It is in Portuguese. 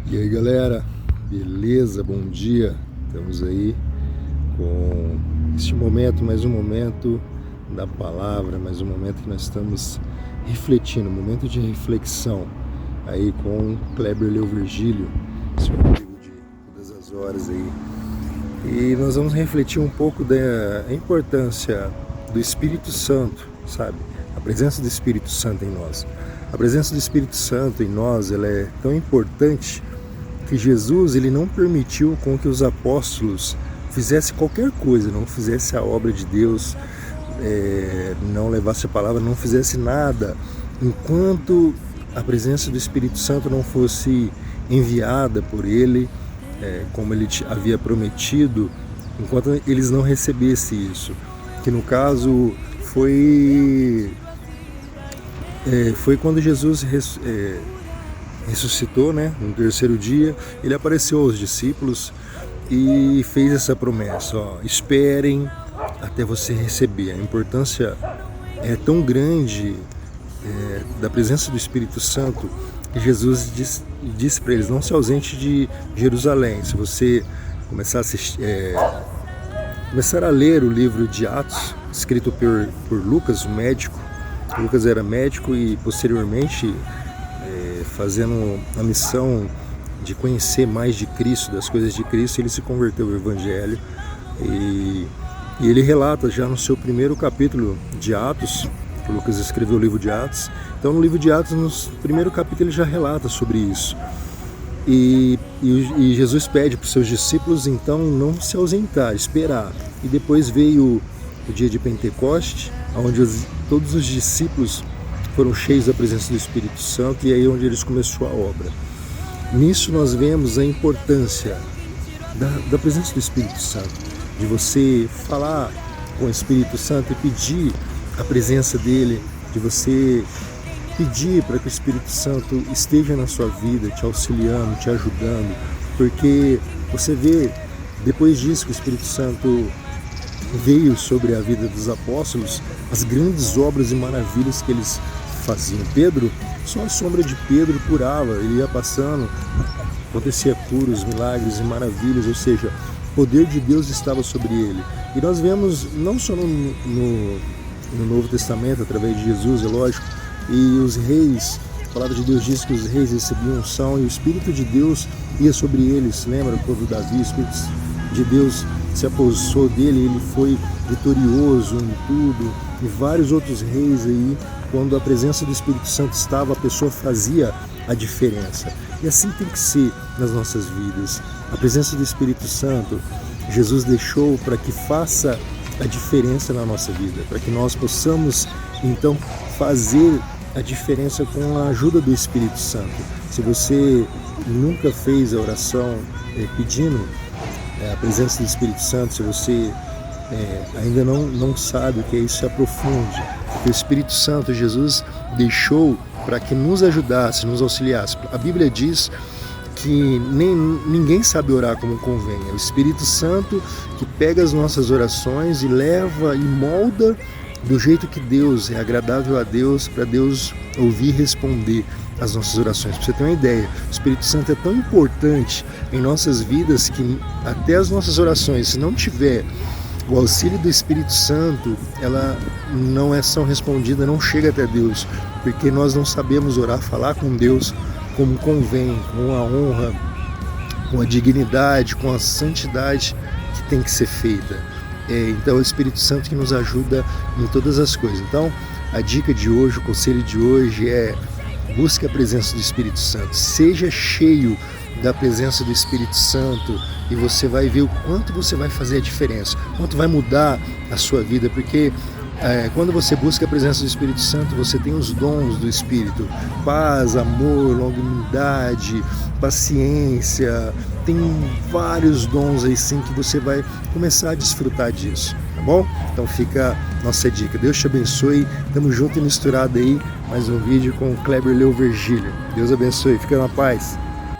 E aí galera, beleza? Bom dia! Estamos aí com este momento, mais um momento da palavra, mais um momento que nós estamos refletindo, um momento de reflexão aí com Kleber Leo Virgílio, seu amigo de todas as horas aí. E nós vamos refletir um pouco da importância do Espírito Santo, sabe? A presença do Espírito Santo em nós. A presença do Espírito Santo em nós, ela é tão importante que Jesus ele não permitiu com que os apóstolos fizessem qualquer coisa, não fizesse a obra de Deus, não levasse a palavra, não fizesse nada, enquanto a presença do Espírito Santo não fosse enviada por ele, como ele havia prometido, enquanto eles não recebessem isso. Que no caso foi quando Jesus ressuscitou, né, no terceiro dia, ele apareceu aos discípulos e fez essa promessa, esperem até você receber. A importância é tão grande da presença do Espírito Santo que Jesus disse para eles, não se ausente de Jerusalém. Se você começar a ler o livro de Atos, escrito por Lucas, o médico. Lucas era médico e posteriormente fazendo a missão de conhecer mais de Cristo, das coisas de Cristo, ele se converteu ao Evangelho e ele relata já no seu primeiro capítulo de Atos. Lucas escreveu o livro de Atos, então no livro de Atos, no primeiro capítulo, ele já relata sobre isso. E Jesus pede para os seus discípulos então não se ausentar, esperar. E depois veio o dia de Pentecoste, onde todos os discípulos foram cheios da presença do Espírito Santo, e aí onde eles começou a obra. Nisso nós vemos a importância da presença do Espírito Santo, de você falar com o Espírito Santo e pedir a presença dele, de você pedir para que o Espírito Santo esteja na sua vida, te auxiliando, te ajudando, porque você vê, depois disso que o Espírito Santo veio sobre a vida dos apóstolos, as grandes obras e maravilhas que eles faziam. Pedro, só a sombra de Pedro curava, ele ia passando, acontecia curas, milagres e maravilhas, ou seja, o poder de Deus estava sobre ele. E nós vemos, não só no Novo Testamento, através de Jesus, é lógico, e os reis, a palavra de Deus diz que os reis recebiam unção e o Espírito de Deus ia sobre eles. Lembra quando Davi, o Espírito de Deus se apossou dele, ele foi vitorioso em tudo, e vários outros reis aí, quando a presença do Espírito Santo estava, a pessoa fazia a diferença. E assim tem que ser nas nossas vidas. A presença do Espírito Santo, Jesus deixou para que faça a diferença na nossa vida, para que nós possamos então fazer a diferença com a ajuda do Espírito Santo. Se você nunca fez a oração pedindo a presença do Espírito Santo, se você ainda não sabe o que é isso, se aprofunde, porque o Espírito Santo, Jesus deixou para que nos ajudasse, nos auxiliasse. A Bíblia diz que ninguém sabe orar como convém. É o Espírito Santo que pega as nossas orações e leva e molda do jeito que Deus é agradável a Deus, para Deus ouvir e responder as nossas orações. Para você ter uma ideia, o Espírito Santo é tão importante em nossas vidas que até as nossas orações, se não tiver o auxílio do Espírito Santo, ela não são respondidas, não chega até Deus, porque nós não sabemos orar, falar com Deus como convém, com a honra, com a dignidade, com a santidade que tem que ser feita. Então é o Espírito Santo que nos ajuda em todas as coisas. Então a dica de hoje, o conselho de hoje é: busque a presença do Espírito Santo, seja cheio da presença do Espírito Santo, e você vai ver o quanto você vai fazer a diferença, quanto vai mudar a sua vida, porque quando você busca a presença do Espírito Santo, você tem os dons do Espírito: paz, amor, longanimidade, paciência. Tem vários dons aí sim que você vai começar a desfrutar disso, tá bom? Então fica a nossa dica. Deus te abençoe. Tamo junto e misturado aí. Mais um vídeo com o Kleber Leo Virgílio. Deus abençoe. Fica na paz.